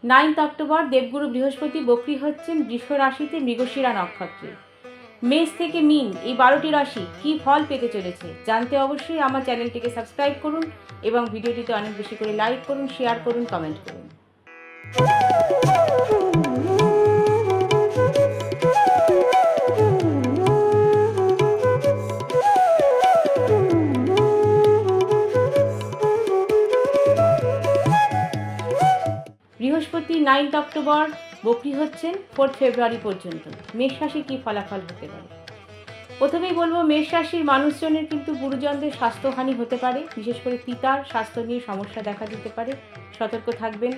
October দেবগুরু বৃহস্পতি বক্রী হচ্ছেন বৃষ রাশিতে মৃগশিরা নক্ষত্রে। মেষ থেকে মীন এই 12টি রাশি কী ফল পেতে চলেছে জানতে অবশ্যই আমার চ্যানেলটিকে সাবস্ক্রাইব করুন এবং ভিডিওটিতে অনেক বেশি করে লাইক করুন, শেয়ার করুন, কমেন্ট করুন। বৃহস্পতি অক্টোবর বক্রী হচ্ছেন 4 ফেব্রুয়ারি পর্যন্ত। মেষ রাশি কী ফলাফল হতে পারে? প্রথমেই বলবো, মেষ রাশির মানুষজনের কিন্তু গুরুজনদের স্বাস্থ্যহানি হতে পারে, বিশেষ করে পিতার স্বাস্থ্য নিয়ে সমস্যা দেখা দিতে পারে, সতর্ক থাকবেন।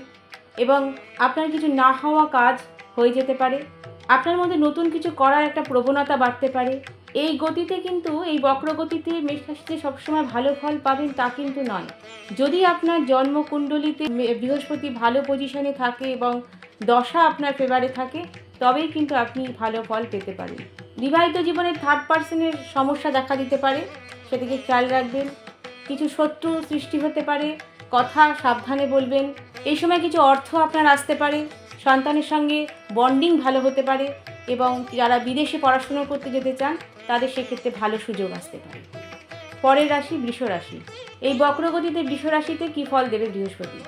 এবং আপনার কিছু না হওয়া কাজ হয়ে যেতে পারে, আপনার মধ্যে নতুন কিছু করার একটা প্রবণতা বাড়তে পারে। এই গতিতে কিন্তু, এই বক্রগতিতে মেষ রাশিতে সবসময় ভালো ফল পাবেন তা কিন্তু নয়। যদি আপনার জন্মকুণ্ডলিতে বৃহস্পতি ভালো পজিশনে থাকে এবং দশা আপনার ফেভারে থাকে, তবেই কিন্তু আপনি ভালো ফল পেতে পারেন। বিবাহিত জীবনে থার্ড পার্সনের সমস্যা দেখা দিতে পারে, সেদিকে খেয়াল রাখবেন। কিছু শত্রু সৃষ্টি হতে পারে, কথা সাবধানে বলবেন। এই সময় কিছু অর্থ আপনার আসতে পারে, সন্তানের সঙ্গে বন্ডিং ভালো হতে পারে এবং যারা বিদেশে পড়াশোনা করতে যেতে চান তাদের সেক্ষেত্রে ভালো সুযোগ আসতে পারে। পরের রাশি বৃষ রাশি। এই বক্রগতিতে বৃষ রাশিতে কী ফল দেবে বৃহস্পতি?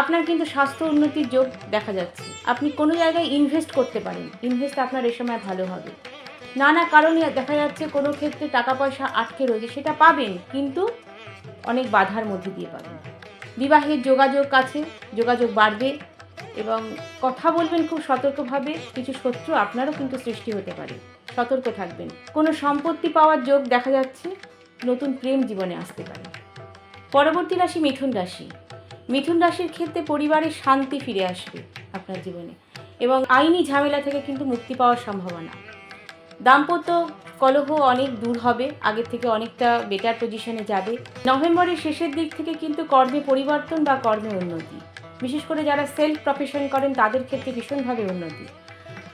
আপনার কিন্তু স্বাস্থ্য উন্নতির যোগ দেখা যাচ্ছে। আপনি কোনো জায়গায় ইনভেস্ট করতে পারেন, ইনভেস্ট আপনার এই সময় ভালো হবে। নানা কারণে দেখা যাচ্ছে কোনো ক্ষেত্রে টাকা পয়সা আটকে রয়েছে, সেটা পাবেন কিন্তু অনেক বাধার মধ্যে দিয়ে পাবেন। বিবাহের যোগাযোগ আছে, যোগাযোগ বাড়বে এবং কথা বলবেন খুব সতর্কভাবে। কিছু শত্রু আপনারও কিন্তু সৃষ্টি হতে পারে, সতর্ক থাকবেন। কোনো সম্পত্তি পাওয়ার যোগ দেখা যাচ্ছে, নতুন প্রেম জীবনে আসতে পারে। পরবর্তী রাশি মিথুন রাশি। মিথুন রাশির ক্ষেত্রে পরিবারের শান্তি ফিরে আসবে আপনার জীবনে এবং আইনি ঝামেলা থেকে কিন্তু মুক্তি পাওয়ার সম্ভাবনা। দাম্পত্য কলহ অনেক দূর হবে, আগের থেকে অনেকটা বেটার পজিশনে যাবে। নভেম্বরের শেষের দিক থেকে কিন্তু কর্মে পরিবর্তন বা কর্মে উন্নতি, বিশেষ করে যারা সেলফ প্রফেশন করেন তাদের ক্ষেত্রে ভীষণভাবে উন্নতি।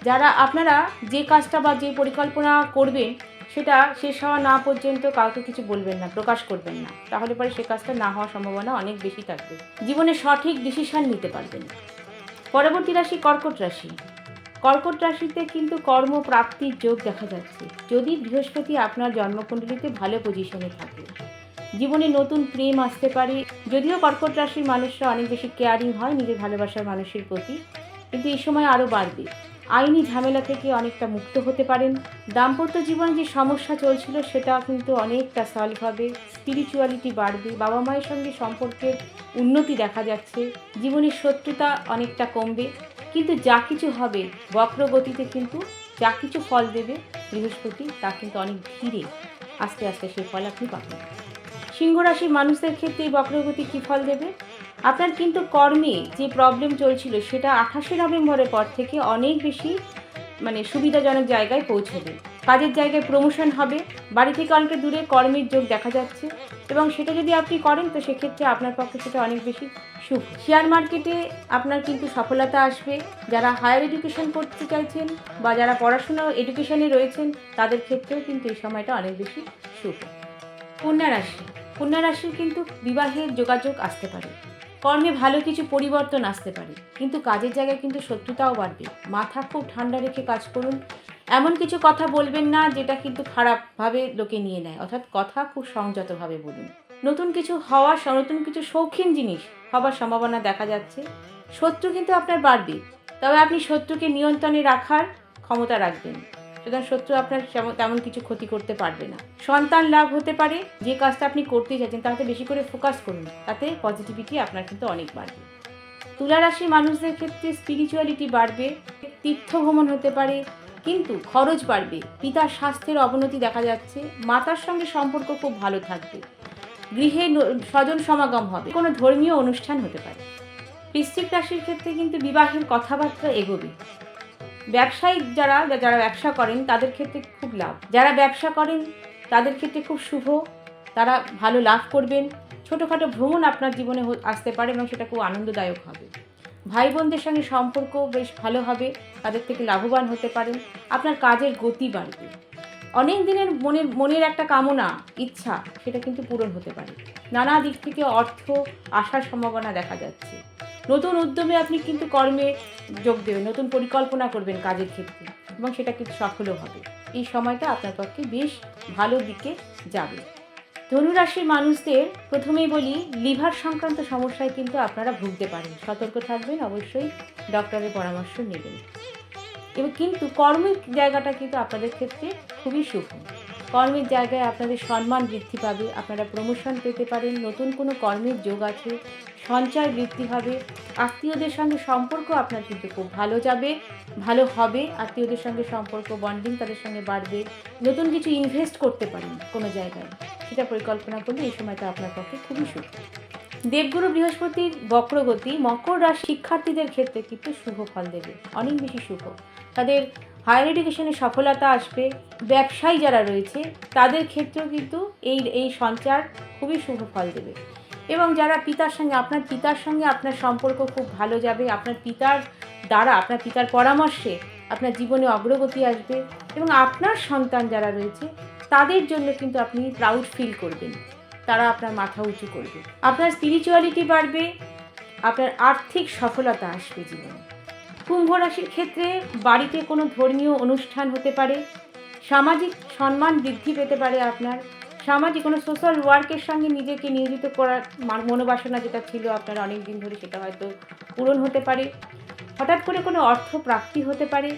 যারা আপনারা যে কাজটা বা যে পরিকল্পনা করবেন সেটা শেষ হওয়া না পর্যন্ত কাউকে কিছু বলবেন না, প্রকাশ করবেন না, তাহলে পরে সে কাজটা না হওয়ার সম্ভাবনা অনেক বেশি থাকবে। জীবনে সঠিক ডিসিশন নিতে পারবেন। পরবর্তী রাশি কর্কট রাশি। কর্কট রাশিতে কিন্তু কর্মপ্রাপ্তির যোগ দেখা যাচ্ছে, যদি বৃহস্পতি আপনার জন্মকুণ্ডলিতে ভালো পজিশনে থাকে। জীবনে নতুন প্রেম আসতে পারে। যদিও কর্কট রাশির মানুষরা অনেক বেশি কেয়ারিং হয় নিজের ভালোবাসার মানুষের প্রতি, কিন্তু এই সময় আরও বাড়বে। আইনি ঝামেলা থেকে অনেকটা মুক্ত হতে পারেন। দাম্পত্য জীবনে যে সমস্যা চলছিল সেটা কিন্তু অনেকটা সলভ হবে। স্পিরিচুয়ালিটি বাড়বে, বাবা মায়ের সঙ্গে সম্পর্কের উন্নতি দেখা যাচ্ছে। জীবনের শত্রুতা অনেকটা কমবে। কিন্তু যা কিছু হবে বক্রগতিতে, কিন্তু যা কিছু ফল দেবে বৃহস্পতি তা কিন্তু অনেক ধীরে আস্তে আস্তে সেই ফল আপনি পাবেন। সিংহ রাশির মানুষদের ক্ষেত্রে এই বক্রগতি কী ফল দেবে? আপনার কিন্তু কর্মে যে প্রবলেম চলছিল সেটা 28শে নভেম্বরের পর থেকে অনেক বেশি সুবিধাজনক জায়গায় পৌঁছবে। কাজের জায়গায় প্রমোশন হবে, বাড়ি থেকে অনেকটা দূরে কর্মের যোগ দেখা যাচ্ছে এবং সেটা যদি আপনি করেন তো সেক্ষেত্রে আপনার পক্ষে সেটা অনেক বেশি শুভ। শেয়ার মার্কেটে আপনার কিন্তু সফলতা আসবে। যারা হায়ার এডুকেশন করতে চাইছেন বা যারা পড়াশোনা এডুকেশনে রয়েছেন তাদের ক্ষেত্রেও কিন্তু এই সময়টা অনেক বেশি শুভ। কন্যা রাশি। কন্যা রাশির কিন্তু বিবাহের যোগাযোগ আসতে পারে, কর্মে ভালো কিছু পরিবর্তন আসতে পারে, কিন্তু কাজের জায়গায় কিন্তু শত্রুতাও বাড়বে। মাথা খুব ঠান্ডা রেখে কাজ করুন। এমন কিছু কথা বলবেন না যেটা কিন্তু খারাপভাবে লোকে নিয়ে নেয়, অর্থাৎ কথা খুব সংযতভাবে বলুন। নতুন কিছু নতুন কিছু শৌখিন জিনিস হবার সম্ভাবনা দেখা যাচ্ছে। শত্রু কিন্তু আপনার বাড়বে, তবে আপনি শত্রুকে নিয়ন্ত্রণে রাখার ক্ষমতা রাখবেন, সুতরাং শত্রু আপনার তেমন কিছু ক্ষতি করতে পারবে না। সন্তান লাভ হতে পারে। যে কাজটা আপনি করতে চাইছেন তাতে বেশি করে ফোকাস করুন, তাতে পজিটিভিটি আপনার কিন্তু অনেক বাড়বে। তুলা রাশির মানুষদের ক্ষেত্রে স্পিরিচুয়ালিটি বাড়বে, তীর্থ ভ্রমণ হতে পারে, কিন্তু খরচ বাড়বে। পিতার স্বাস্থ্যের অবনতি দেখা যাচ্ছে। মাতার সঙ্গে সম্পর্ক খুব ভালো থাকবে। গৃহে স্বজন সমাগম হবে, কোনো ধর্মীয় অনুষ্ঠান হতে পারে। বৃশ্চিক রাশির ক্ষেত্রে কিন্তু বিবাহের কথাবার্তা এগোবে। ব্যবসায়িক যারা ব্যবসা করেন তাদের ক্ষেত্রে খুব লাভ। যারা ব্যবসা করেন তাদের ক্ষেত্রে খুব শুভ, তারা ভালো লাভ করবেন। ছোটোখাটো ভ্রমণ আপনার জীবনে আসতে পারে এবং সেটা খুব আনন্দদায়ক হবে। ভাই বোনদের সঙ্গে সম্পর্ক বেশ ভালো হবে, তাদের থেকে লাভবান হতে পারেন। আপনার কাজের গতি বাড়বে। অনেক দিনের মনের একটা কামনা, ইচ্ছা, সেটা কিন্তু পূরণ হতে পারে। নানা দিক থেকে অর্থ আসার সম্ভাবনা দেখা যাচ্ছে। নতুন উদ্যমে আপনি কিন্তু কর্মে যোগ দেবেন, নতুন পরিকল্পনা করবেন কাজের ক্ষেত্রে এবং সেটা কিন্তু সফলও হবে। এই সময়টা আপনার পক্ষে বেশ ভালো দিকে যাবে। ধনুরাশির মানুষদের প্রথমেই বলি, লিভার সংক্রান্ত সমস্যায় কিন্তু আপনারা ভুগতে পারেন। সতর্ক থাকবেন, অবশ্যই ডক্টরের পরামর্শ নেবেন। এবং কিন্তু কর্মের জায়গাটা কিন্তু আপনাদের ক্ষেত্রে খুবই শুভ। কর্মের জায়গায় আপনাদের সম্মান বৃদ্ধি পাবে, আপনারা প্রমোশন পেতে পারেন, নতুন কোনো কর্মের যোগ আছে, সঞ্চয় বৃদ্ধি হবে, আত্মীয়দের সঙ্গে সম্পর্ক আপনার কিন্তু খুব ভালো যাবে, ভালো হবে। আত্মীয়দের সঙ্গে সম্পর্ক বন্ডিং তাদের সঙ্গে বাড়বে, নতুন কিছু ইনভেস্ট করতে পারেন কোনো জায়গায়, সেটা পরিকল্পনা করলে এই সময়টা আপনার পক্ষে খুবই শুভ। দেবগুরু বৃহস্পতির বক্রগতি মকর রাশি শিক্ষার্থীদের ক্ষেত্রে কিন্তু শুভ ফল দেবে, অনেক বেশি শুভ। তাদের হায়ার এডুকেশনে সফলতা আসবে। ব্যবসায়ী যারা রয়েছে তাদের ক্ষেত্রেও কিন্তু এই সঞ্চার খুবই শুভ ফল দেবে। এবং যারা আপনার পিতার সঙ্গে আপনার সম্পর্ক খুব ভালো যাবে। আপনার পিতার দ্বারা, আপনার পিতার পরামর্শে আপনার জীবনে অগ্রগতি আসবে এবং আপনার সন্তান যারা রয়েছে তাদের জন্য কিন্তু আপনি প্রাউড ফিল করবেন, তারা আপনার মাথা উঁচু করবে। আপনার স্পিরিচুয়ালিটি বাড়বে, আপনার আর্থিক সফলতা আসবে জীবনে। কুম্ভ রাশির ক্ষেত্রে বাড়িতে কোনো ধর্মীয় অনুষ্ঠান হতে পারে, সামাজিক সম্মান বৃদ্ধি পেতে পারে। আপনার সামাজিক কোনো সোশ্যাল ওয়ার্কের সঙ্গে নিজেকে নিয়োজিত করার মনোবাসনা যেটা ছিল আপনার অনেক দিন ধরে, সেটা হয়তো পূরণ হতে পারে। হঠাৎ করে কোনো অর্থ প্রাপ্তি হতে পারে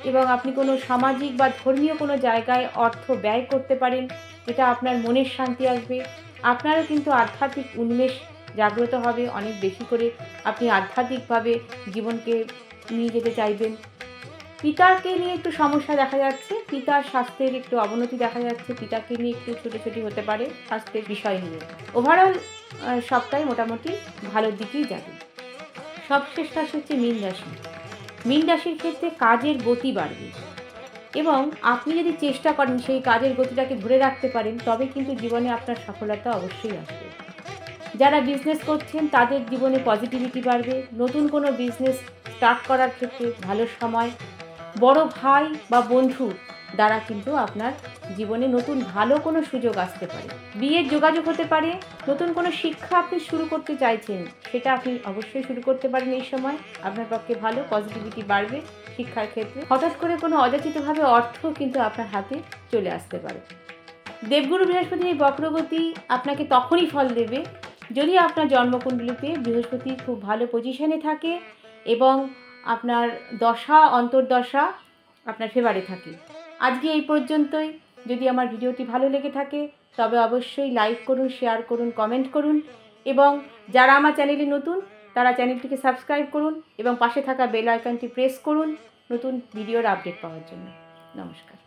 এবং আপনি কোনো সামাজিক বা ধর্মীয় কোনো জায়গায় অর্থ ব্যয় করতে পারেন, এটা আপনার মনের শান্তি আসবে। আপনারও কিন্তু আধ্যাত্মিক উন্মেষ জাগ্রত হবে, অনেক বেশি করে আপনি আধ্যাত্মিকভাবে জীবনকে নিয়ে যেতে চাইবেন। পিতাকে নিয়ে একটু সমস্যা দেখা যাচ্ছে, পিতার স্বাস্থ্যের একটু অবনতি দেখা যাচ্ছে, পিতাকে নিয়ে একটু ছোটাছুটি হতে পারে স্বাস্থ্যের বিষয় নিয়ে। ওভারঅল সবটাই মোটামুটি ভালোর দিকেই যাবে। সবশেষ রাশি হচ্ছে মীন রাশি। মীন রাশির ক্ষেত্রে কাজের গতি বাড়বে এবং আপনি যদি চেষ্টা করেন সেই কাজের গতিটাকে ধরে রাখতে পারেন, তবে কিন্তু জীবনে আপনার সফলতা অবশ্যই আসবে। যারা বিজনেস করছেন তাদের জীবনে পজিটিভিটি বাড়বে, নতুন কোনো বিজনেস স্টার্ট করার ক্ষেত্রে ভালো সময়। বড় ভাই বা বন্ধু দ্বারা কিন্তু আপনার জীবনে নতুন ভালো কোনো সুযোগ আসতে পারে, বিয়ের যোগাযোগ হতে পারে। নতুন কোনো শিক্ষা আপনি শুরু করতে চাইছেন, সেটা আপনি অবশ্যই শুরু করতে পারেন এই সময়, আপনার পক্ষে ভালো, পজিটিভিটি বাড়বে শিক্ষার ক্ষেত্রে। হঠাৎ করে কোনো অযাচিতভাবে অর্থ কিন্তু আপনার হাতে চলে আসতে পারে। দেবগুরু বৃহস্পতির এই বক্রগতি আপনাকে তখনই ফল দেবে যদি আপনার জন্মকুণ্ডলিতে বৃহস্পতি খুব ভালো পজিশনে থাকে এবং আপনার দশা অন্তর্দশা আপনার ফেভারে থাকে। আজকে এই পর্যন্তই। যদি আমার ভিডিওটি ভালো লেগে থাকে তবে অবশ্যই লাইক করুন, শেয়ার করুন, কমেন্ট করুন এবং যারা আমার চ্যানেলে নতুন তারা চ্যানেলটিকে সাবস্ক্রাইব করুন এবং পাশে থাকা বেল আইকনটি প্রেস করুন নতুন ভিডিওর আপডেট পাওয়ার জন্য। নমস্কার।